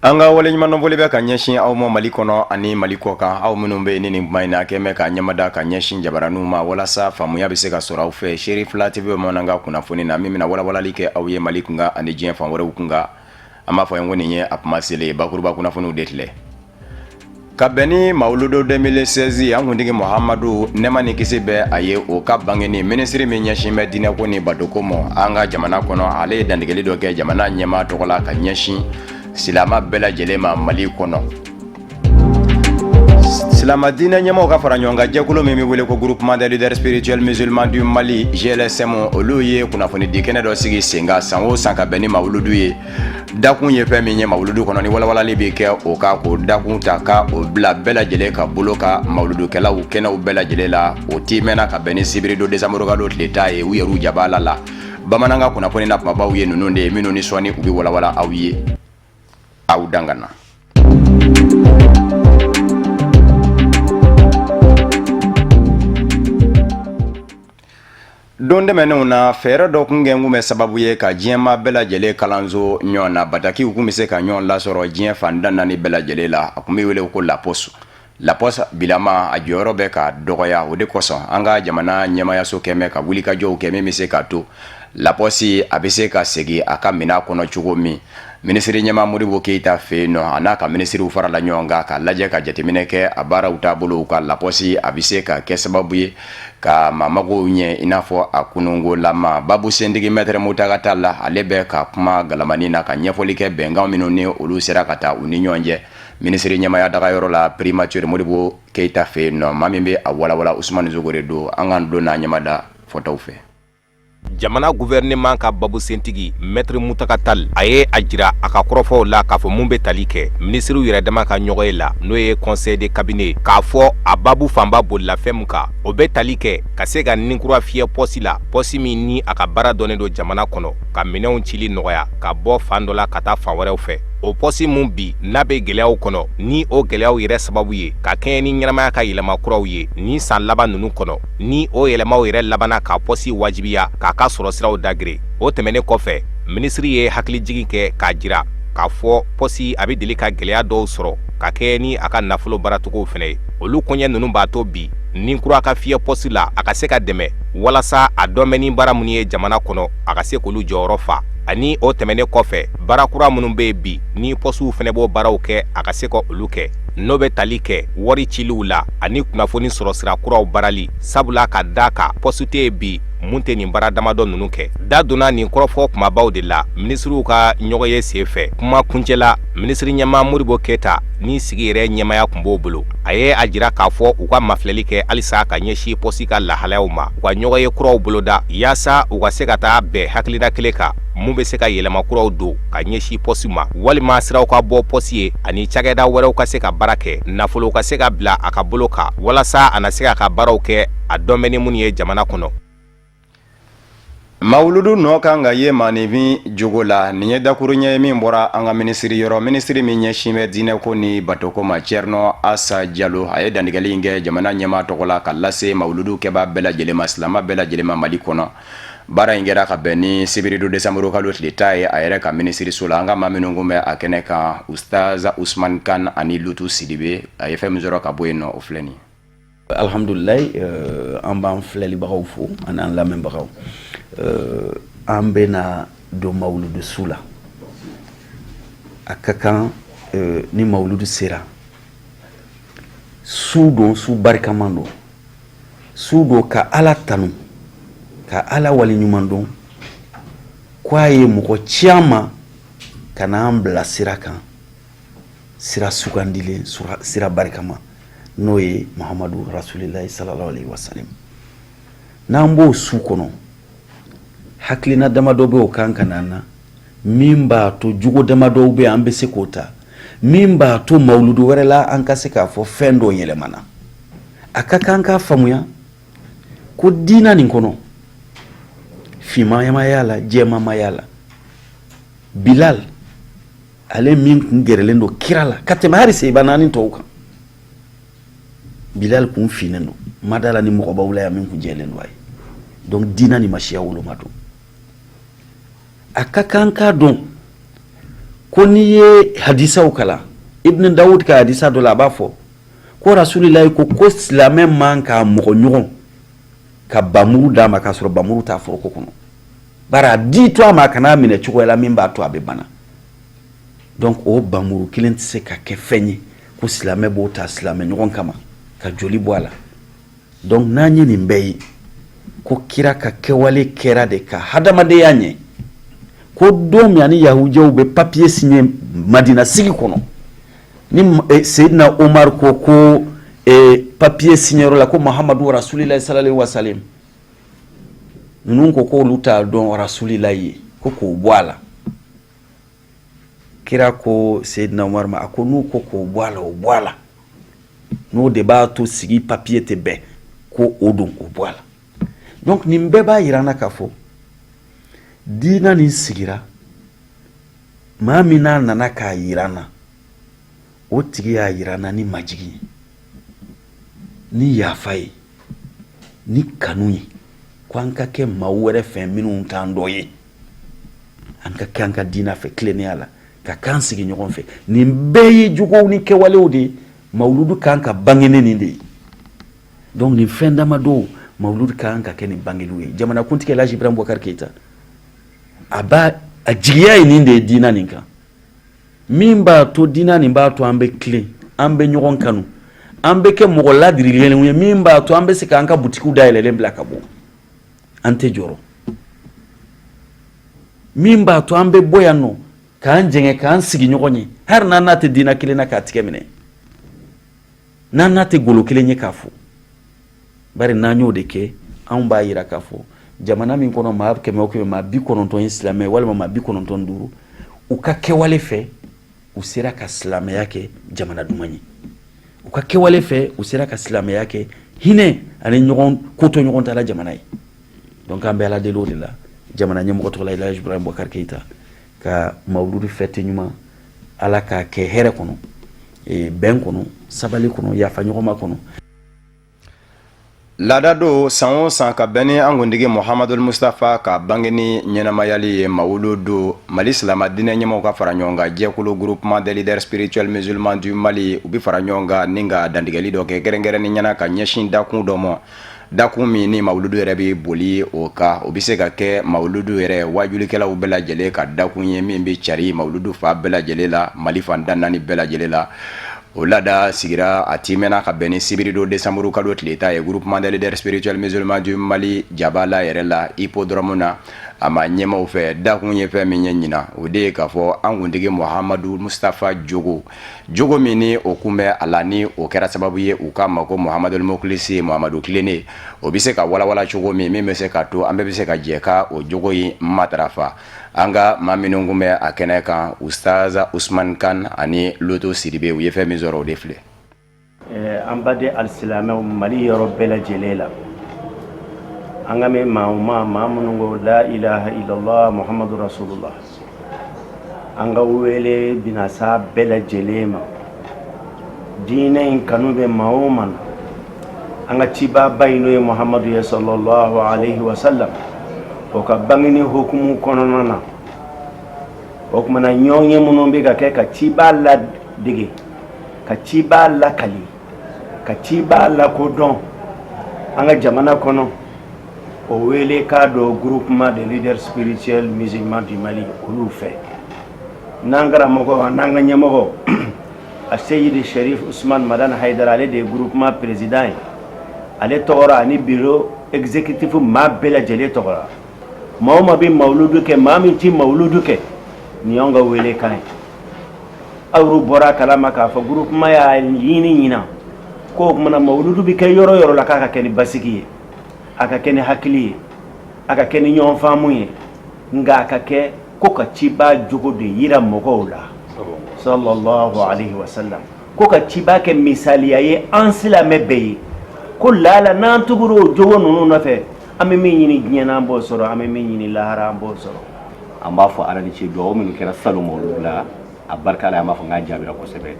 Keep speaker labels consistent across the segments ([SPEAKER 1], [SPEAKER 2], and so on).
[SPEAKER 1] Anga wale nyuma nobole be ka nyeshin aw mo Mali kono ani Mali ko kan aw minnu be ni mayna keme ka nyamada ka nyeshin jabaranu ma wala sa famuya be se ka sɔrɔ aw fɛ Sheriff Lati be monanga kunnafoni na mimina wala walali kɛ aw ye Mali kunga ani diɲɛ fan wɛrɛw kunga ama fɔ ngoni nye apma sele bakuruba kunnafoniw detle ka bɛni Mawuludo 2016 an kuntigi Muhammadu nema ni kisi bɛ a ye o ka bangeni ministre min ɲɛsin bɛ dinɛ ko ni batoko mɔ an ka jamana kɔnɔ ale ye dantigɛli dɔ kɛ jamana ɲɛma tɔgɔla ka ɲɛsin silama bɛɛ lajɛlen ma Mali kɔnɔ. Silama dinɛ ɲɛmaw ka fara ɲɔgɔn kan jɛkulu min bɛ wele ko Groupement des leaders spirituels musulmans du Mali GLSM olu ye kunnafoni di kɛnɛ dɔ sigi sen kan san o san ka bɛn ni Mawuludu ye. Dakun ye fɛn min ye Mawuludu kɔnɔ ni walawalali bɛ kɛ o ka ko dakun ta ka o bila bɛɛ lajɛlen ka bolo ka Mawuludukɛlaw kɛnɛw bɛɛ lajɛlen la o timɛna ka bɛn ni sibiri do décembre kalo tile ta ye u yɛrɛ jabala la bamanankan kunnafoni na kumabaw ye ninnu de ye minnu ni sɔnni u bɛ walawala aw ye aw dangana. Don dɛmɛnenw na fɛɛrɛ dɔ kun kɛ kun bɛ sababu ye ka diɲɛma bɛɛ lajɛlen kalanso ɲɔgɔn na batakiw kun bɛ se ka ɲɔgɔn lasɔrɔ diɲɛ fan da naani bɛɛ lajɛlen la a kun bɛ wele ko La Poste bilama a jɔyɔrɔ bɛ ka dɔgɔya o de kosɔn an ka jamana ɲɛmayaso kɛmɛ ka wulikajɔw kɛ min bɛ se ka to La Poste a bɛ se ka segin a ka minɛ kɔnɔ cogo min Ministre ɲɛma Modibo Keita fɛ yen nɔ a n'a ka ministriw farala ɲɔgɔn kan ka lajɛ ka jateminɛ kɛ a baaraw taabolo ka La Poste a bɛ se ka kɛ sababu ye ka mamagow ɲɛ i n'a fɔ a kunungo lama Babu Sentigi Maître Mutaga Talla ale bɛ ka kuma galamani na ka ɲɛfɔli kɛ bɛnkan minnu ni olu sera ka taa u ni ɲɔgɔn cɛ ministre ɲɛmaya dagayɔrɔ la primature Modibo Keita fɛ yen nɔ maa min bɛ a walawala Usmane Zogore do an ka don n'a ɲɛmada fɔtaw fɛ.
[SPEAKER 2] Jamana gouvernement ka Babu Sentigi Maître Mutaga Talla a ye a jira a ka kɔrɔfɔw la k'a fɔ mun bɛ tali kɛ ministriw yɛrɛ dama ka ɲɔgɔn ye la n'o ye conseil de cabinet k'a fɔ a babu fanba bolila fɛn min kan o bɛ tali kɛ ka se ka ninkura fiyɛ pɔsi la pɔsi min ni a ka baara dɔnnen don jamana kɔnɔ ka minɛnw cili nɔgɔya ka bɔ fan dɔ la ka taa fan wɛrɛw fɛ o pɔsi mun bi n'a bɛ gɛlɛyaw kɔnɔ ni o gɛlɛyaw yɛrɛ sababu ye ka kɛɲɛ ni ɲɛnamaya ka yɛlɛma kuraw ye ni san laban ninnu kɔnɔ ni o yɛlɛmaw yɛrɛ labana ka pɔsi wajibiya k'a ka sɔrɔ siraw dagere o tɛmɛnen kɔfɛ ministri ye hakilijigin kɛ k'a jira k'a fɔ pɔsi a bɛ deli ka gɛlɛya dɔw sɔrɔ ka kɛ ni a ka nafolo baaratogow fɛnɛ ye olu koɲɛ ninnu b'a to bi ni kura ka fiyɛ pɔsi la a ka se ka dɛmɛ walasa a dɔn bɛ ni baara minnu ye jamana kɔnɔ a ka se k'olu jɔyɔrɔ fa ani o tɛmɛnen kɔfɛ baara kura minnu bɛ bi ni pɔsiw fɛnɛ b'o baaraw kɛ a ka se ka olu kɛ n'o bɛ tali kɛ wari ciliw la ani kunnafoni sɔrɔ sira kuraw baarali sabula ka da ka pɔsi tɛ bi mun tɛ nin baara damadɔ ninnu kɛ da donna nin kɔrɔfɔ kumabaw de la ministriw ka ɲɔgɔn ye sen fɛ kuma kuncɛla ministri ɲɛma Modibo Keita ni sigi yɛrɛ ɲɛmaya kun b'o bolo a ye a jira k'a fɔ u ka mafilɛli kɛ halisa ka ɲɛsin pɔsi ka lahalayaw ma u ka ɲɔgɔn ye kuraw boloda yaasa u ka se ka taa bɛn hakilina kelen kan mun bɛ se ka yɛlɛma kuraw don ka ɲɛsin pɔsi ma walima siraw ka bɔ pɔsi ye ani cakɛda wɛrɛw ka se ka baara kɛ nafolo ka se ka bila a ka bolo kan walasa a na se ka baaraw kɛ a dɔn bɛ ni minnu ye jamana kɔnɔ.
[SPEAKER 1] Mawuludu nɔ kan ka ye maanifin jogo la nin ye dakuru ɲɛ min bɔra an ka ministri yɔrɔ ministri min ɲɛsin bɛ diinɛ ko ni batoko ma Thierno Assa Diallo a ye dantigɛli in kɛ jamana ɲɛma tɔgɔ la ka lase Mawuludu kɛba bɛɛ lajɛlen ma silama bɛɛ lajɛlen ma Mali kɔnɔ baara in kɛra ka bɛn ni sibiri do décembre kalo tile ta ye a yɛrɛ ka ministri so la an ka maa minnu kun bɛ a kɛnɛ kan Ustaz Usman Kan ani Lutu Sidibe a ye fɛn min sɔrɔ ka bɔ yen nɔ o filɛ nin ye.
[SPEAKER 3] Alhamdulilayi an b'an filɛlibagaw fo ani an lamɛnbagaw an bɛna don Mawuludu su la a ka kan ni Mawuludu sera su don su barikaman don su don ka Ala tanu ka Ala waliɲuman dɔn k'a ye mɔgɔ caman ka n'an bila sira kan sira sugandilen sira barikaman n'o ye Muhammadu Rasulillahi sallallahu alaihi wasallam n'an b'o su kɔnɔ hakilina damadɔ bɛ o kan ka na min b'a to jogo damadɔ bɛ an bɛ se k'o ta min b'a to Mawuludu wɛrɛ la an ka se k'a fɔ fɛn dɔ yɛlɛmana a ka kan k'a faamuya ko diina nin kɔnɔ fimayamaya la jɛmamaya la Bilal ale min kun gɛrɛlen don kira la ka tɛmɛ hali seba naani tɔw kan Bilal kun finen don madala ni mɔgɔbaw la ya min kun jɛlen don a ye donc diina ni masiya woloma don a ka kan k'a dɔn ko ni ye hadisa kala ibn Daoud ka hadisa do la ba fo ko rasulillahi ko silamɛ man ka mɔgɔ ɲɔgɔn ka bamuru d'a ma k'a sɔrɔ bamuru t'a foroko kɔnɔ bara di to a ma kana minɛ cogo la min b'a to a bɛ bana donc o bamuru kelen tɛ se ka kɛ fɛn ye ko silamɛ b'o ta silamɛ ɲɔgɔn kama ka joli bɔ a la donc n'an ye nin bɛɛ ye ko kira ka kɛwale kɛra de ka hadamadenya ɲɛ ko don min ani yahudiyaw bɛ papier signé Madina sigi kɔnɔ ni Seydina Omar ko papier signé la ko Muhammadu Rasulillahi sallallahu alaihi wasallam ninnu ko olu t'a dɔn Rasulillahi ko k'o bɔ a la kira ko Seydina Omar ma a ko n'u ko k'o bɔ a la o bɔ a la n'o de b'a to sigi papier tɛ bɛn ko o don o bɔ a la donc nin bɛɛ b'a yira na k'a fɔ diina nin sigira maa min n'a nana k'a yira na o tigi y'a yira na ni majigi ye ni yafa ye ni kanu ye ko an ka kɛ maa wɛrɛ fɛ minnu t'an dɔ ye an ka kɛ an ka diina fɛ tilennenya la ka kan sigi ɲɔgɔn fɛ nin bɛɛ ye jogow ni kɛwalew de ye mawuludu kan ka bange ne nin de ye donc nin fɛn damadɔ mawuludu kan ka kɛ nin bangeliw ye jamanakuntigi Elhaji Ibrahim Boubacar Keita a jigiya ye nin de ye diina nin kan min b'a to diina nin b'a to an bɛ tilen an bɛ ɲɔgɔn kanu an bɛ kɛ mɔgɔ ladirilenw ye min b'a to an bɛ se k'an ka butikiw dayɛlɛlen bila ka bɔ an tɛ jɔrɔ min b'a to an bɛ bɔ yan nɔ k'an jɛngɛ k'an sigi ɲɔgɔn ye hali n'an n'a tɛ diina kelen na k'a tigɛ minɛ n'an n'a tɛ golo kelen ye k'a fɔ bari n'an y'o de kɛ anw b'a yira k'a fɔ jamana min kɔnɔ maa 100 maa 90 ye silamɛ walima maa 95 u ka kɛwale fɛ u sera ka silamɛya kɛ jamana duman ye u ka kɛwale fɛ u sera ka silamɛya kɛ hinɛ ani ɲɔgɔn koto ɲɔgɔn ta la jamana ye donc an bɛ ala deli o de la jamana ɲɛmɔgɔ tɔgɔ la Elhaji Ibrahim Boubacar Keita ka mawuludu fête ɲuman ala k'a kɛ hɛrɛ kɔnɔ bɛn kɔnɔ sabali kɔnɔ yafa ɲɔgɔnma kɔnɔ.
[SPEAKER 1] Laada do san o san ka bɛn ni an kuntigi Muhamadul Mustafa ka bange ni ɲɛnamayali ye mawuludu Mali silama diinɛ ɲɛmɔgɔw ka fara ɲɔgɔn kan jɛkulu groupement des leaders spirituels musulmans du Mali u bɛ fara ɲɔgɔn kan ni ka dantigɛli dɔ kɛ kɛrɛnkɛrɛnni ɲɛna ka ɲɛsin dakun dɔ ma dakun min ni mawuludu yɛrɛ bɛ boli o kan o bɛ se ka kɛ mawuludu yɛrɛ wajulikɛlaw bɛɛ lajɛlen ka dakun ye min bɛ cari mawuludu fa bɛɛ lajɛlen la Mali fan da 4 bɛɛ lajɛlen la o laada sigira a timɛna ka bɛn ni sibiri do décembre kalo tile ta ye groupement des leaders spirituels musulmans du Mali jabala yɛrɛ la hippodrome na a ma ɲɛmaw fɛ dakun ye fɛn min ye ɲina o de ye k'a fɔ an kuntigi Muhamadu Mustafa jogo min ni o kun bɛ a la ni o kɛra sababu ye u ka ma ko Muhamadul Mukilisi Muhamadu Kilene o bɛ se ka walawala cogo min bɛ se ka to an bɛɛ bɛ se ka jɛ ka o jogo in matarafa an ka maa minnu kun bɛ a kɛnɛ kan Ustaza Usman Kan ani Loto Sidibe u ye fɛn min sɔrɔ o de filɛ.
[SPEAKER 4] An baden alisilamɛw Mali yɔrɔ bɛɛ lajɛlen la an ka mɛn maa minnu ko la ilaha illallah Muhammadu Rasulullah an ka wele bɛna s'a bɛɛ lajɛlen ma diinɛ in kanu bɛ maa o maa na an ka cibaba in n'o ye Muhammadu ye sallallahu alaihi wa sallam o ka bangeni hukumu kɔnɔna na o kumana ɲɔgɔn ye minnu bɛ ka kɛ ka ciba ladege ka ciba lakali ka ciba lakodɔn an ka jamana kɔnɔ o wele k'a dɔ groupement des leaders spirituels musulmans du Mali olu fɛ n'an karamɔgɔ n'an ka ɲɛmɔgɔ a Seyidi Sherif Usman Madan Haidara ale de ye groupement président ye ale tɔgɔra ani bureau exécutif maa bɛɛ lajɛlen tɔgɔra maa o maa bɛ mawuludu kɛ maa min ti mawuludu kɛ ni y'anw ka wele kan ye aw bɔra kalama k'a fɔ groupement y'a ɲini ɲina ko o kumana mawuludu bɛ kɛ yɔrɔ yɔrɔ la k'a ka kɛ ni basigi ye a ka kɛ ni hakili ye a ka kɛ ni ɲɔgɔn faamu ye nka a ka kɛ ko ka ciba jogo de yira mɔgɔw la sallallahu alaihi wa sallam ko ka ciba kɛ misaliya ye an silamɛ bɛɛ ye ko lala n'an tugura o jogo ninnu nɔfɛ an bɛ min ɲini diɲɛ na an b'o sɔrɔ an bɛ min ɲini lahara an b'o sɔrɔ
[SPEAKER 5] an b'a fɔ ala ni ce duwawu minnu kɛra salon mawuludu la a barika la an b'a fɔ k'a jaabira kosɛbɛ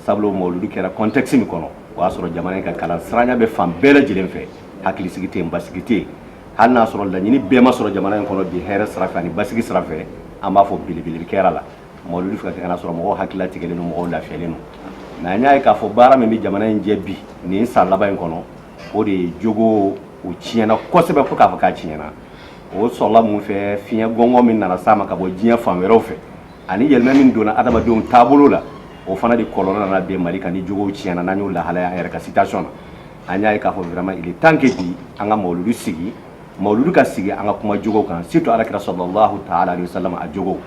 [SPEAKER 5] sabula mawuludu kɛra contexte min kɔnɔ o y'a sɔrɔ jamana in ka kalan siranya bɛ fan bɛɛ lajɛlen fɛ hakilisigi tɛ yen basigi tɛ yen hali n'a sɔrɔ laɲini bɛɛ ma sɔrɔ jamana in kɔnɔ bi hɛrɛ sira fɛ ani basigi sira fɛ an b'a fɔ belebele kɛra la mauludu fika kana sɔrɔ mɔgɔw hakilila tigɛlen don mɔgɔw lafiyalen don na ɲa ye k'a fɔ baara min bɛ jamana in jɛ bi nin san laban in kɔnɔ o de ye jogo o tiɲɛna kosɛbɛ fo k'a fɔ k'a tiɲɛna o sɔrɔla mun fɛ fiɲɛ gɔngɔn min nana s'a ma ka bɔ diɲɛ fan wɛrɛw fɛ ani yɛlɛma min donna adamadenw taabolo la o fana de kɔlɔlɔ nana ben Mali kan ni jogow tiɲɛna n'an y'o lahalaya an yɛrɛ ka situation na an y'a ye k'a fɔ vraiment il est temps que bi an ka mawuludu sigi mawuludu ka sigi an ka kuma jogow kan surtout alakira sallallahu ta'ala alayhi wa sallam a jogow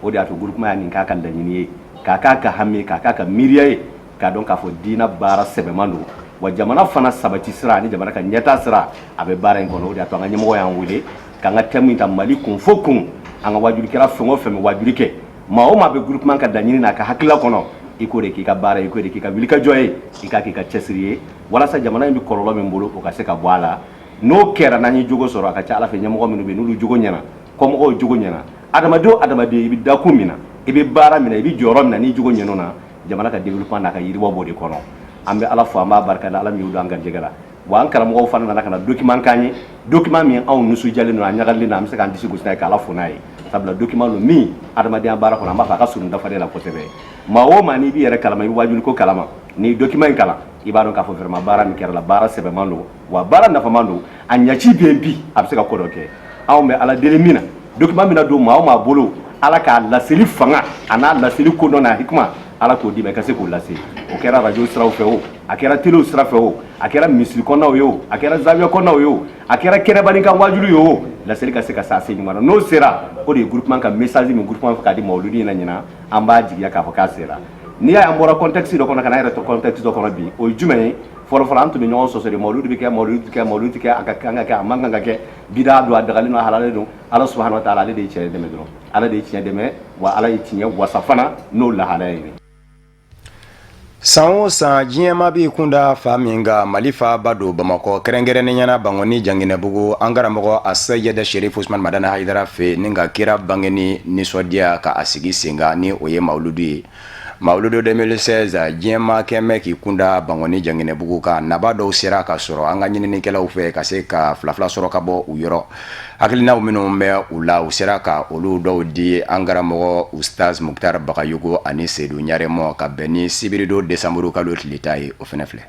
[SPEAKER 5] o de y'a to groupement y'a nin k'a ka laɲini ye k'a k'a ka hami k'a k'a ka miiriya ye k'a dɔn k'a fɔ diina baara sɛbɛman don wa jamana fana sabati sira ani jamana ka ɲɛta sira a bɛ baara in kɔnɔ o de y'a to an ka ɲɛmɔgɔ y'an wele k'an ka thème in ta Mali kun fo kun an ka wajuli kɛra fɛn o fɛn bɛ wajuli kɛ maa o maa bɛ groupement ka laɲini n'a ka hakilila kɔnɔ i k'o de k'i ka baara ye i k'o de k'i ka wulikajɔ ye i k'a k'i ka cɛsiri ye walasa jamana in bɛ kɔlɔlɔ min bolo o ka se ka bɔ a la n'o kɛra n'an ye jogo sɔrɔ a ka ca Ala fɛ ɲɛmɔgɔ minnu bɛ yen n'olu jogo ɲɛna kɔmɔgɔw jogo ɲɛna adamaden o adamaden i bɛ dakun min na i bɛ baara min na i bɛ jɔyɔrɔ min na n'i jogo ɲɛna na jamana ka développement n'a ka yiriwa b'o de kɔnɔ an bɛ Ala fo an b'a barikada Ala min y'u don an garijɛgɛ la wa an karamɔgɔw fana nana ka na document k'an ye document min anw nisɔndiyalen don a ɲagalilen don an bɛ se k'an disi gosi n'a ye k'Ala fo n'a ye sabula document don min adamadenya baara kɔnɔ an b'a fɔ a ka surun dafalen la kosɛbɛ maa o maa n'i b'i yɛrɛ kalama i bɛ wajuli ko kalama ni document in kalan i b'a dɔn k'a fɔ vraiment baara min kɛra la baara sɛbɛman don wa baara nafaman don a ɲaci bɛ yen bi a bɛ se ka ko dɔ kɛ anw bɛ Ala deli min na document min na don maa o maa bolo Ala k'a laseli fanga a n'a laseli kodɔn n'a hikima Ala k'o d'i ma i ka se k'o lase o kɛra radio siraw fɛ o a kɛra télé sira fɛ o a kɛra misiri kɔnɔnaw ye o a kɛra zawiya kɔnɔnaw ye o a kɛra kɛnɛbani kan wajulu ye o laseli ka se ka se ɲuman na n'o sera o de ye groupement ka message min groupement fɛ k'a di mawuludi ɲɛna ɲina an b'a jigiya k'a fɔ k'a sera n'i y'a ye an bɔra contexte dɔ kɔnɔ ka na yɛrɛ to contexte dɔ kɔnɔ bi o ye jumɛn ye fɔlɔfɔlɔ an tun bɛ ɲɔgɔn sɔsɔ de mawuludi bɛ kɛ mawuludi tɛ kɛ a ka kan ka kɛ a man kan ka kɛ bida don a dagalen don a halalen don Ala subhanahu wa ta'ala ale de ye tiɲɛ dɛmɛ dɔrɔn Ala de ye tiɲɛ dɛmɛ wa Ala ye tiɲɛ wasa fana n'o lahalaya ye
[SPEAKER 1] san o san diɲɛma b'i kunda fa min ka Mali faaba don Bamakɔ kɛrɛnkɛrɛnnenya Bangoni Janginɛbugu an karamɔgɔ Asayɛdɛ Sherif Usman Madana Hayidara fɛ ni ka kira bangeni nisɔndiya ka a sigi sen kan ni o ye mawuludu ye mawuludu 2016 diɲɛma kɛmɛ k'i kunda Bangoni Janginɛbugu kan naba dɔw sera ka sɔrɔ an ka ɲininikɛlaw fɛ ka se ka filafila sɔrɔ ka bɔ u yɔrɔ hakilinaw minnu bɛ u la u sera ka olu dɔw di an karamɔgɔ Ustaz Muktar Bagayogo ani Seydou Ɲarɛmɔ ka bɛn ni sibirido desanburu kalo tile ta ye o fɛnɛ filɛ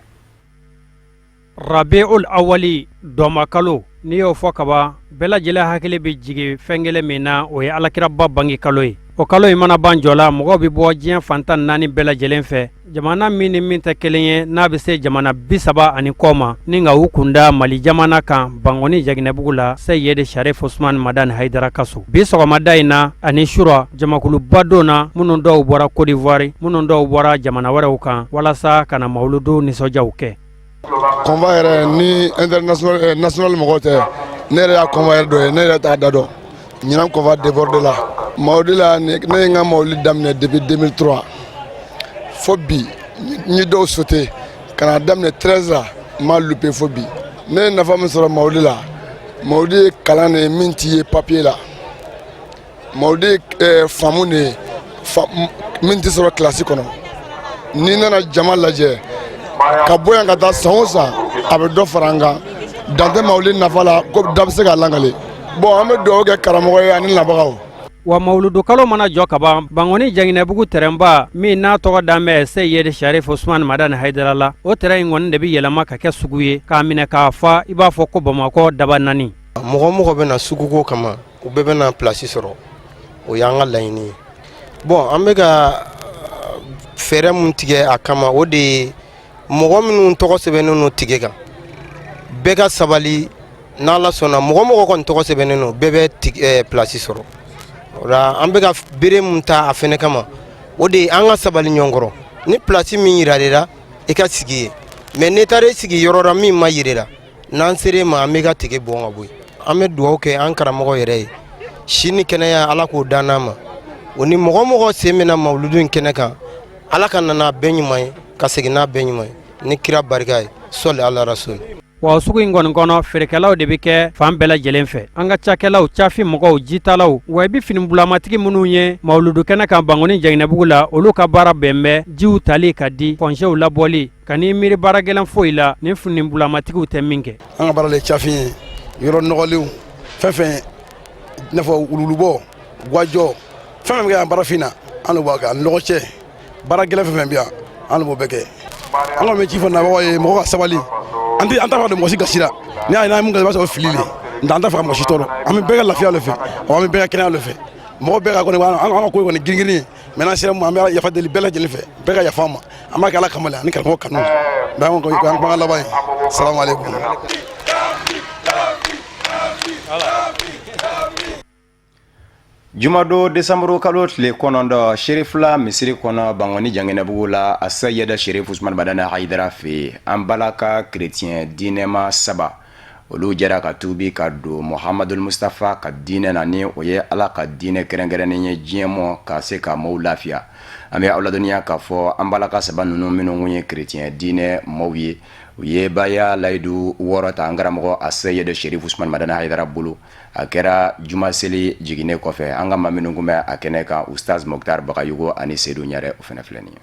[SPEAKER 6] Rabiul Awali dɔma kalo n'i y'o fɔ kaba bɛɛ lajɛlen hakili bɛ jigin fɛn kelen min na o ye alakiraba bange kalo ye o kalo in mana ban jɔla mɔgɔw bɛ bɔ diɲɛ fantan naani bɛɛ lajɛlen fɛ jamana min ni min tɛ kelen ye n'a bɛ se jamana 30 ani kɔ ma ni ka u kunda Mali jamana kan Bangoni Janginɛbugu la Sayɛdɛ Sharif Usman Madani Hayidara kaso bi sɔgɔmada in na ani sura jamakuluba don na minnu dɔw bɔra Côte d'Ivoire minnu dɔw bɔra jamana wɛrɛw kan walasa ka na mawuludu nisɔndiyaw kɛ
[SPEAKER 7] convoi yɛrɛ ni international national mɔgɔw tɛ ne yɛrɛ y'a convoi yɛrɛ dɔ ye ne yɛrɛ t'a da dɔn ɲinan convoi débordé la mawuludi la ne ye n ka mawuludi daminɛ depuis 2003 fo bi n ye dɔw sauté ka na daminɛ 13 la n m'a loupé fo bi ne ye nafa min sɔrɔ mawuludi la mawuludi ye kalan de ye min t'i ye papier la mawuludi ye faamu de ye min tɛ sɔrɔ kilasi kɔnɔ n'i nana jama lajɛ ka bɔ yan ka taa san o san a bɛ dɔ fara an kan dan tɛ mawuludi nafa la ko da bɛ se k'a langale bon an bɛ dugawu kɛ karamɔgɔ ye ani labagaw
[SPEAKER 6] wa mawuludu kalo mana jɔ kaban Bangoni Janginɛbugu terɛnba min n'a tɔgɔ dan bɛ Sayɛdɛ Sharif Usman Madani Hayidara la o terɛn in kɔni de bɛ yɛlɛma ka kɛ sugu ye k'a minɛ k'a fa i b'a fɔ ko Bamakɔ daba naani
[SPEAKER 8] mɔgɔ mɔgɔ bɛ na suguko kama u bɛɛ bɛ na place sɔrɔ o y'an ka laɲini ye bon an bɛ ka fɛɛrɛ mun tigɛ a kama o de ye mɔgɔ minnu tɔgɔ sɛbɛnnen no tigɛ kan bɛɛ ka sabali n'Ala sɔnna mɔgɔ mɔgɔ kɔni tɔgɔ sɛbɛnnen no bɛɛ bɛ place sɔrɔ ola an bɛ ka bere mun ta a fɛnɛ kama o de an ka sabali ɲɔgɔn kɔrɔ ni place min yirarira i ka sigi ye mais ne taara sigi yɔrɔ la min ma yirira n'an sere ma an bɛ ka tigɛ bɔn ka bɔ yen an bɛ dugawu kɛ an karamɔgɔ yɛrɛ ye si ni kɛnɛya Ala k'o dan n'a ma o ni mɔgɔ mɔgɔ sen bɛna mawuludu in kɛnɛ kan Ala ka nana bɛɛ ɲuman ye ka segin n'a bɛɛ ɲuman ye ni kira barika ye sɔli Ala rasul
[SPEAKER 6] wa sugu in kɔni kɔnɔ feerekɛlaw de bɛ kɛ fan bɛɛ lajɛlen fɛ an ka cakɛlaw cafin mɔgɔw jitalaw wa i bɛ finibulamatigi minnu ye mawuludu kɛnɛ kan Bangoni Janginɛbugu la olu ka baara bɛn bɛ jiw tali ka di pɔnsew labɔli ka n'i miiri baara gɛlɛn foyi la ni finibulamatigi tɛ min kɛ
[SPEAKER 7] an ka baara le cafin ye yɔrɔ nɔgɔlenw fɛn fɛn i n'a fɔ wululubɔ guwajɔ fɛn fɛn bɛ kɛ an baarafin na an b'a kɛ nɔgɔ cɛ baara gɛlɛn fɛn bi yan an b'o bɛɛ kɛ an ka mɛ ci fɔ nabagaw ye mɔgɔ ka sabali an t'a fɛ ka don mɔgɔ si gasi la ni y'a ye n'an ye mun kɛ i b'a sɔrɔ fili le nka an t'a fɛ ka mɔgɔ si tɔɔrɔ an bɛ bɛɛ ka lafiya le fɛ an bɛ bɛɛ ka kɛnɛya le fɛ mɔgɔ bɛɛ ka kɔni an ka ko kɔni girin ye mɛ n'an sera an bɛ yafa deli bɛɛ lajɛlen fɛ bɛɛ ka yafa an ma an b'a kɛ Ala kama ani karamɔgɔ kanu mɛ an ko an kuma laban ye salamu aleykum.
[SPEAKER 1] Jumado Desamuru kalo tile kɔnɔntɔn Sherifula misiri kɔnɔ Bangoni Janginɛbugu la a Sayɛda Sherif Usman Badana Hayidara fɛ an balaka chrétien dinɛma 3 olu jɛra ka tuubi ka don Muhammadul Mustafa ka diinɛ na ni o ye Ala ka diinɛ kɛrɛnkɛrɛnnen ye diɲɛ mɔ ka se ka maaw lafiya an bɛ aw ladɔnniya k'a fɔ an balaka 3 ninnu minnu ye chrétien diinɛ maaw ye u ye baya layidu 6 ta an karamɔgɔ a Sayɛda Sherif Usman Badana Hayidara bolo a kɛra juma seli jiginne kɔfɛ an ka maa minnu kun bɛ a kɛnɛ kan Ustaz Mokhtar Bagayogo ani Seydou Ɲare o fana filɛ nin ye.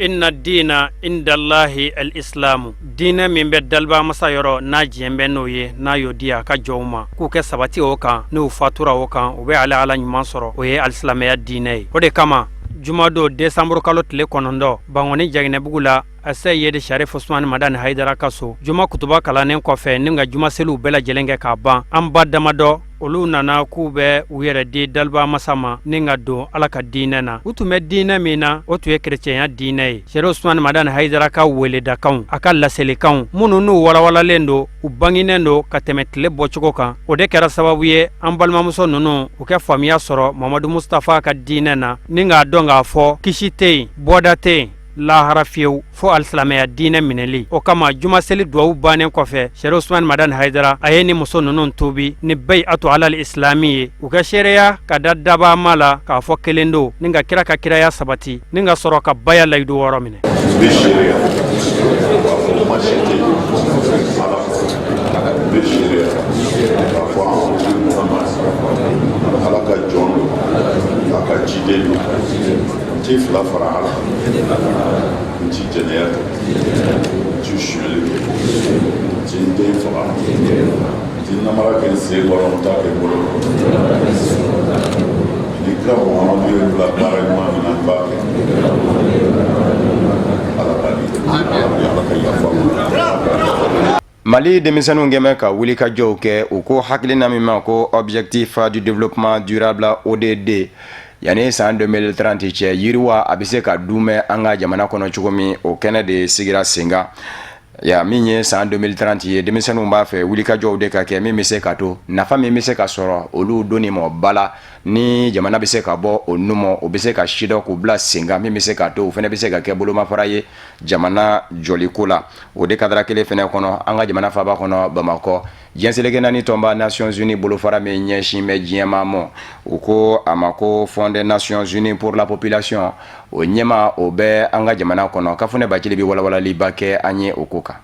[SPEAKER 6] Inna dina indallahi al-islamu dina min bɛ daliba masa yɔrɔ n'a diɲɛ bɛ n'o ye n'a y'o di a ka jɔnw ma k'u kɛ sabati o kan n'u fatura o kan u bɛ ala ɲuman sɔrɔ o ye alisilamɛya diinɛ ye o de kama jumado desanburu kalo tile 9 Bangoni Janginɛbugu la a Sayɛda Sherif Usman Madani Hayidara ka so juma kutuba kalannen kɔfɛ ni ka juma seliw bɛɛ lajɛlen kɛ k'a ban an ba damadɔ olu nana k'u bɛ u yɛrɛ di daliba masa ma ni ka don Ala ka diinɛ na u tun bɛ diinɛ min na o tun ye chrétienya diinɛ ye Sherif Usman Madani Hayidara ka weledakanw a ka laselikanw minnu n'u walawalalen don u banginen don ka tɛmɛ tile bɔcogo kan o de kɛra sababu ye an balimamuso ninnu u kɛ faamuya sɔrɔ Mamadu Mustafa ka diinɛ na ni k'a dɔn k'a fɔ kisi tɛ yen bɔda tɛ yen lahara fiyewu fo alisilamɛya diinɛ minɛli o kama juma seli duwawu bannen kɔfɛ Sherif Usman Madani Hayidara a ye ni muso ninnu tuubi ni bay'atu alal islami ye u ka seereya ka da dabama la k'a fɔ kelen don ni ka kira ka kiraya sabati ni ka sɔrɔ ka baya layidu 6 minɛ.
[SPEAKER 9] Ala ka jɔn don a ka ciden don n ti fila fara Ala n ti jɛnɛya kɛ n ti suyɛli kɛ n ti n den faga n ti namara kɛ n sen kɔrɔ n t'a kɛ n bolo ni kira Muhamadu ye bila baara ɲuman min na n b'a kɛ Ala ka di Ala ka yafa ma.
[SPEAKER 1] Mali denmisɛnninw kɛmɛ ka wuli ka jɔw kɛ u ko hakilina min ma ko objectif du développement durable ODD yani san 2030 cɛ yiriwa a bɛ se ka dumɛ an ka jamana kɔnɔ cogo min o kɛnɛ de sigira senga ya min ye san 2030 ye denmisɛnninw b'a fɛ wuli ka jɔw de ka kɛ min bɛ se ka to nafa min bɛ se ka sɔrɔ olu donni mɔ bala ni jamana bɛ se ka bɔ o numɔ o bɛ se ka sidɔ k'u bila senga min bɛ se ka to o fana bɛ se ka kɛ bolomafara ye jamana jɔliko la o de kadara kelen fana kɔnɔ an ka jamana faaba kɔnɔ Bamakɔ diɲɛseleke naani tɔnba Nations Unies bolofara min ɲɛsin bɛ diɲɛma mɔ u ko a ma ko Fonds des Nations Unies pour la population o ɲɛma o bɛ an ka jamana kɔnɔ Kafune Bacili bɛ walawalaliba kɛ an ye o ko kan.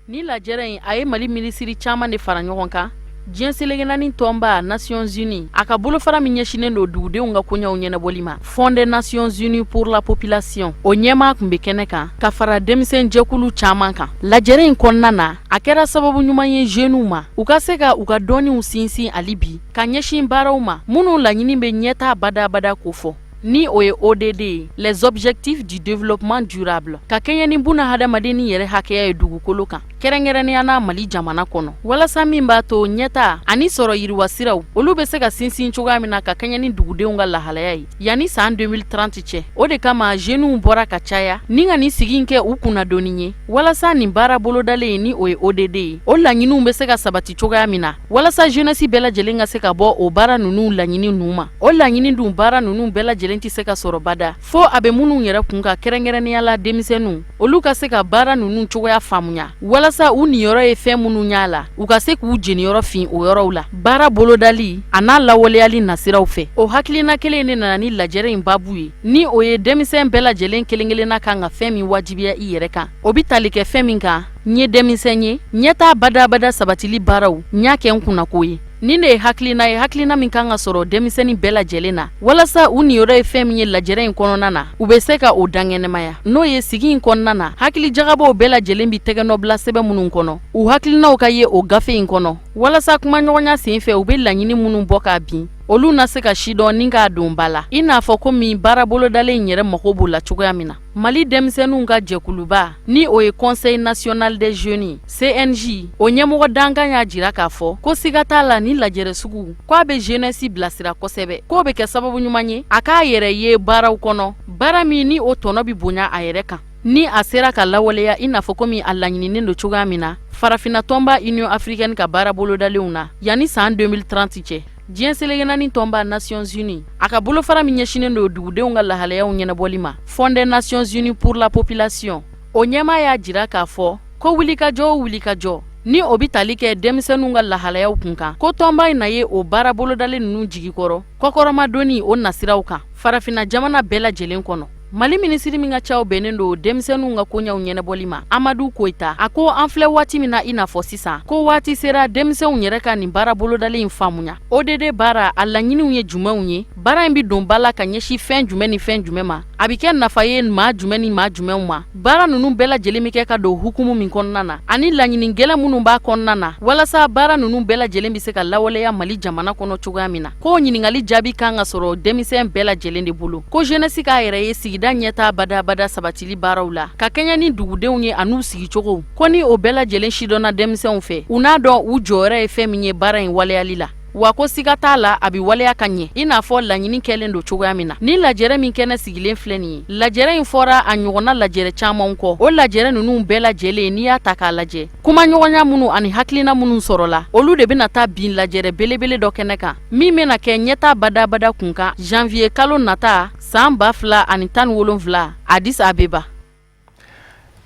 [SPEAKER 10] Ni lajɛrɛ in a ye Mali minisiri caman de fara ɲɔgɔn kan diɲɛ seleke naani tɔnba Nations Unies a ka bolofara min ɲɛsinen don dugudenw ka koɲɛw ɲɛnabɔli ma Fonds des Nations Unies pour la population o ɲɛma tun bɛ kɛnɛ kan ka fara denmisɛn jɛkulu caman kan lajɛrɛ in kɔnɔna na a kɛra sababu ɲuman ye jeunes ma u ka se ka u ka dɔnniw sinsin hali bi ka ɲɛsin baaraw ma minnu laɲini bɛ ɲɛtaa badabada ko fɔ ni o ye ODD les objectifs du développement durable ka kɛɲɛ ni buna hadamadenni yɛrɛ hakɛya ye dugukolo kan kɛrɛnkɛrɛnnenya na Mali jamana kɔnɔ walasa min b'a to ɲɛta ani sɔrɔ yiriwa siraw olu bɛ se ka sinsin cogoya min na ka kɛɲɛ ni dugudenw ka lahalaya ye yanni san 2030 cɛ o de kama jeunes bɔra ka caya ni ka nin sigi in kɛ u kunnadonni ye walasa nin baara bolodalen ni o ye ODD ye o laɲiniw bɛ se ka sabati cogoya min na walasa jeunesse bɛɛ lajɛlen ka se ka bɔ o baara ninnu laɲini ninnu ma o laɲini dun baara ninnu bɛɛ lajɛlen tɛ se ka sɔrɔ bada fo a bɛ minnu yɛrɛ kun ka kɛrɛnkɛrɛnnenya la denmisɛnninw olu ka se ka baara ninnu cogoya faamuya walasa u niyɔrɔ ye fɛn minnu y'a la u ka se k'u jeniyɔrɔ fin o yɔrɔw la baara bolodali a n'a lawaleyali nasiraw fɛ o hakilina kelen de nana ni lajɛrɛ in babu ye ni o ye denmisɛn bɛɛ lajɛlen kelen-kelenna kan ka fɛn min wajibiya i yɛrɛ kan o bi tali kɛ fɛn min kan n ye denmisɛn ye ɲɛtaa badabada sabatili baaraw n y'a kɛ n kunnako ye nin de ye hakilina min kan ka sɔrɔ denmisɛnnin bɛɛ lajɛlen na walasa u niyɔrɔ ye fɛn min ye lajɛrɛ in kɔnɔna na u bɛ se ka o dankɛnɛmaya n'o ye sigi in kɔnɔna na hakili jagabaw bɛɛ lajɛlen bi tɛgɛnɔ bila sɛbɛn minnu kɔnɔ u hakilinaw ka ye o gafe in kɔnɔ walasa kumaɲɔgɔnya sen fɛ u bɛ laɲini minnu bɔ k'a bin olu na se ka sidon ni ka don bala i n'a fɔ ko min baara bolodalen yɛrɛ mago b'o la cogoya min na. Mali denmisɛnninw ka jɛkuluba ni o ye Conseil national des jeunes CNJ o ɲɛmɔgɔ dankan y'a jira k'a fɔ ko siga t'a la ni lajɛrɛ sugu k'a bɛ jeunesse bilasira kosɛbɛ k'o bɛ kɛ sababu ɲuman ye a k'a yɛrɛ ye baaraw kɔnɔ baara min ni o tɔnɔ bi bonya a yɛrɛ kan ni a sera ka lawaleya i n'a fɔ komi a laɲininen do cogoya min na farafina tɔnba Union africaine ka baara bolodalenw na yanni san 2030 cɛ. Diɲɛ selegenani tɔnba Nations Unies a ka bolofara min ɲɛsinen do dugudenw ka lahalayaw ɲɛnabɔli ma Fond des Nations Unies pour la population o ɲɛma y'a jira k'a fɔ ko wulikajɔ ni o bi tali kɛ denmisɛnninw ka lahalayaw kun kan ko tɔnba in na ye o baara bolodalen ninnu jigi kɔrɔ kɔkɔrɔmadonni o nasiraw kan farafina jamana bɛɛ lajɛlen kɔnɔ. Mali minisiri min ka caw bɛnnen do denmisɛnninw ka koɲɛw ɲɛnabɔli ma Amadu Koita a ko an filɛ waati min na i n'a fɔ sisan ko waati sera denmisɛnw yɛrɛ ka nin baara bolodalen in faamuya. ODD baara a laɲiniw ye jumɛnw ye baara in bi don bala ka ɲɛsi fɛn jumɛn ni fɛn jumɛn ma a bi kɛ nafa ye maa jumɛn ni maa jumɛnw ma baara ninnu bɛɛ lajɛlen bi kɛ ka don hukumu min kɔnɔna na ani laɲini gɛlɛn minnu b'a kɔnɔna na walasa baara ninnu bɛɛ lajɛlen bi se ka lawaleya Mali jamana kɔnɔ cogoya min na ko ɲiningali jaabi kan ka sɔrɔ denmisɛn bɛɛ lajɛlen de bolo ko jeunesse k'a yɛrɛ ye sigida ɲɛta badabada sabatili baaraw la ka kɛɲɛ ni dugudenw ye an'u sigicogo ko ni o bɛɛ lajɛlen sidɔnna denmisɛnw fɛ u n'a dɔn u jɔyɔrɔ ye fɛn min ye baara in waleyali la wa ko siga t'a la a bi waleya ka ɲɛ i n'a fɔ laɲini kɛlen do cogoya min na ni lajɛrɛ min kɛnɛ sigilen filɛ nin ye lajɛrɛ in fɔra a ɲɔgɔnna lajɛrɛ camanw kɔ o lajɛrɛ ninnu bɛɛ lajɛlen n'i y'a ta k'a lajɛ kuma ɲɔgɔnya minnu ani hakilina minnu sɔrɔla olu de bɛna taa bin lajɛrɛ belebele dɔ kɛnɛ kan min bɛna kɛ ɲɛta badabada kun kan janvier kalo nata san 2017 Addis Abeba.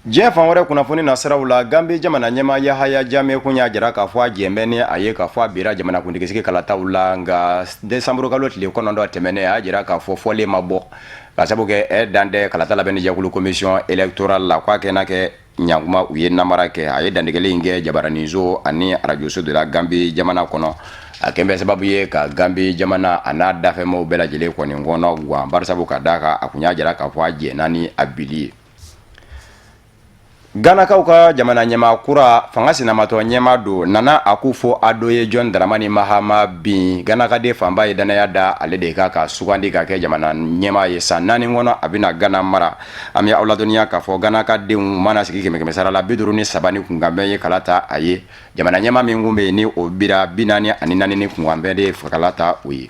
[SPEAKER 1] Diɲɛ fan wɛrɛ kunnafoni nasiraw la Gambie jamana ɲɛma Yahaya Jammeh kun y'a jira k'a fɔ a jɛnbɛ ni a ye k'a fɔ a bira jamanakuntigisigi kalataw la nka décembre kalo tile 9 tɛmɛnen a y'a jira k'a fɔ fɔlen ma bɔ ka sabu kɛ dan tɛ kalata labɛnni jɛkulu commission électorale la k'a kɛna kɛ ɲankuma u ye namara kɛ a ye dantigɛli in kɛ Jabaranizo ani radio so de la Gambie jamana kɔnɔ a kɛn bɛ sababu ye ka Gambie jamana a n'a dafɛmaw bɛɛ lajɛlen kɔni kɔnɔ guwan barisabu ka d'a kan a kun y'a jira k'a fɔ a jɛnna ni a bili ye. Ganakaw ka jamana ɲɛma kura fanga sinamatɔ ɲɛma do Nana Akufo Addo ye John Dramani Mahama bin Ganakaden fanba ye danaya da ale de ka sugandi ka kɛ jamana ɲɛma ye san 4 kɔnɔ a bɛna Gana mara an bɛ aw ladɔnniya k'a fɔ Ganakadenw mana sigi kɛmɛ sara la 53 ni kunkanbɛn ye kala ta a ye jamana ɲɛma min kun bɛ yen ni o bira 44 ni kunkanbɛn de kala ta o ye.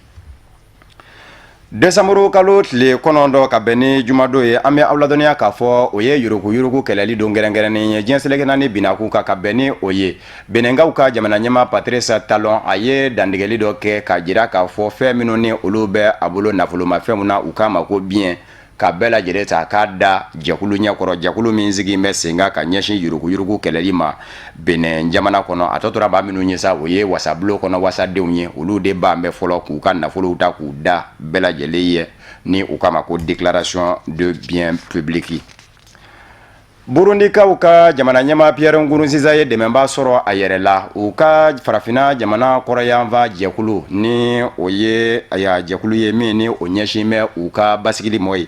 [SPEAKER 1] Décembre kalo tile 9 ka bɛn ni jumadon ye an bɛ aw ladɔnniya k'a fɔ o ye yurugu kɛlɛli don gɛrɛngɛrɛnnen ye diɲɛ selekɛnani binaku ka bɛn ni o ye Benengaw ka jamana ɲɛma Patrice Talon a ye dantigɛli dɔ kɛ ka jira k'a fɔ fɛn minnu ni olu bɛ a bolo nafolomafɛnw na u k'a ma ko bien ka bɛɛ lajɛlen ta k'a da jɛkulu ɲɛkɔrɔ jɛkulu min sigi bɛ sen ka ɲɛsin yurugu kɛlɛli ma Benin jamana kɔnɔ a tɔ tora baa minnu ye sa o ye wasabulo kɔnɔ wasadenw ye olu de b'an bɛ fɔlɔ k'u ka nafolow ta k'u da bɛɛ lajɛlen ye ni u k'a ma ko déclaration de bien public. Burundikaw ka jamana ɲɛma Pierre Nkurunziza ye dɛmɛba sɔrɔ a yɛrɛ la u ka farafina jamana kɔrɔyanfa jɛkulu ni o ye jɛkulu ye min ni o ɲɛsin bɛ u ka basigili mɔ ye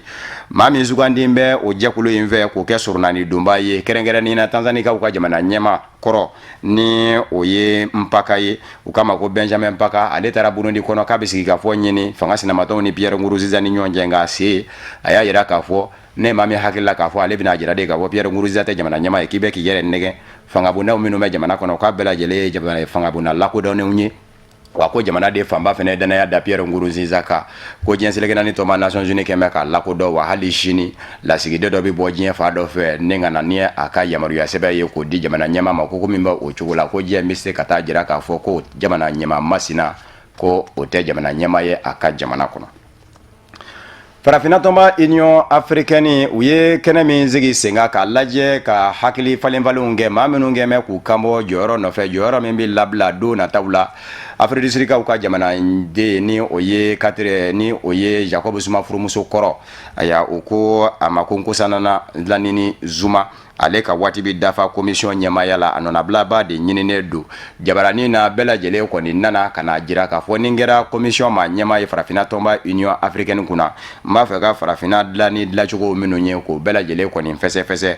[SPEAKER 1] maa min sugandin bɛ o jɛkulu in fɛ k'o kɛ surunani donba ye kɛrɛnkɛrɛnnen na Tanzanikaw ka jamana ɲɛma kɔrɔ ni o ye Mpaka ye u k'a ma ko Benjamin Mpaka ale taara Burundi kɔnɔ k'a bɛ sigi ka fɔ ɲini fanga sinamatɔw ni Pierre Nkurunziza ni ɲɔgɔn cɛ nka se a y'a yira k'a fɔ ne maa min hakilila k'a fɔ ale bɛna jira de k'a fɔ Pierre Nkurunziza tɛ jamana ɲɛma ye k'i bɛ k'i yɛrɛ nɛgɛ fangabundaw minnu bɛ jamana kɔnɔ k'a bɛɛ lajɛlen ye jamana fangabunda lakodɔnnenw ye wa ko jamana de fanba fana ye danaya da Pierre Nkurunziza kan ko diɲɛ selekɛnani tɔnba Nations Unies kɛmɛ ka lakodɔn wa hali sini lasigiden dɔ bɛ bɔ diɲɛ fa dɔ fɛ ni ka na ni a ka yamaruya sɛbɛn ye k'o di jamana ɲɛma ma ko min bɛ o cogo la ko diɲɛ bɛ se ka taa jira k'a fɔ ko jamana ɲɛma masina ko o tɛ jamana ɲɛma ye a ka jamana kɔnɔ. Farafina tɔnba Union africaine u ye kɛnɛ min sigi sen kan k'a lajɛ ka hakili falenfalenw kɛ maa minnu kɛ mɛ k'u kanbɔ jɔyɔrɔ nɔfɛ jɔyɔrɔ min bɛ labila don nataw la Afrique du Sud kaw ka jamanaden ni o ye Katre ni o ye Jacob Zuma furumuso kɔrɔ aya o ko a ma ko nkosanana Lamini Zuma ale ka waati bɛ dafa commission ɲɛmaaya la a nɔnabilaba de ɲininen don jabarani na bɛɛ lajɛlen kɔni nana ka na jira k'a fɔ ni kɛra commission ma ɲɛmaa ye farafina tɔnba Union africaine kunna n b'a fɛ ka farafina dilan ni dilancogo minnu ye k'o bɛɛ lajɛlen kɔni fɛsɛfɛsɛ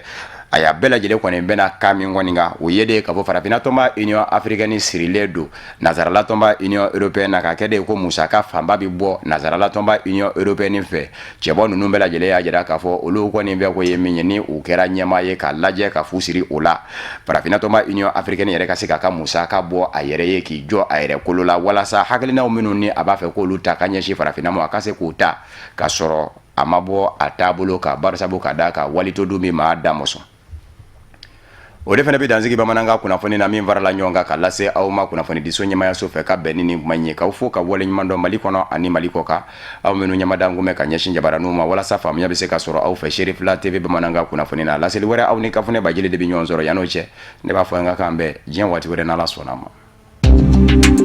[SPEAKER 1] a y'a bɛɛ lajɛlen kɔni bɛna kan min kɔni kan o ye de ka fɔ farafina tɔnba union africaine sirilen don nazarala tɔnba union européenne na ka kɛ de ko musaka fanba bi bɔ nazarala tɔnba union européenne fɛ cɛbɔ ninnu bɛɛ lajɛlen y'a jira k'a fɔ olu kɔni bɛ ko ye min ye ni u kɛra ɲɛmaa ye ka lajɛ ka fu siri o la farafina tɔnba union africaine yɛrɛ ka se k'a ka musaka bɔ a yɛrɛ ye k'i jɔ a yɛrɛ kolo la walasa hakilinaw minnu ni a b'a fɛ k'olu ta ka ɲɛsin farafina ma a ka se k'u ta ka sɔrɔ a ma bɔ a taabolo ka barisabu ka da ka walito dun min maa da mɔsɔn o de fana bɛ dansigi bamanankan kunnafoni na min farala ɲɔgɔn kan ka lase aw ma kunnafoni diso ɲɛmayaso fɛ ka bɛn ni nin kuma ɲɛ k'aw fo ka wale ɲuman dɔn Mali kɔnɔ ani Mali kɔ kan aw minnu ɲɛmadan kun bɛ ka ɲɛsin jabaraniw ma walasa faamuya bɛ se ka sɔrɔ aw fɛ Sherif la TV bamanankan kunnafoni na laseli wɛrɛ aw ni Kafunɛ Bajeli de bɛ ɲɔgɔn sɔrɔ yan'o cɛ ne b'a fɔ an ka kan bɛɛ diɲɛ waati wɛrɛ n'Ala sɔnna ma.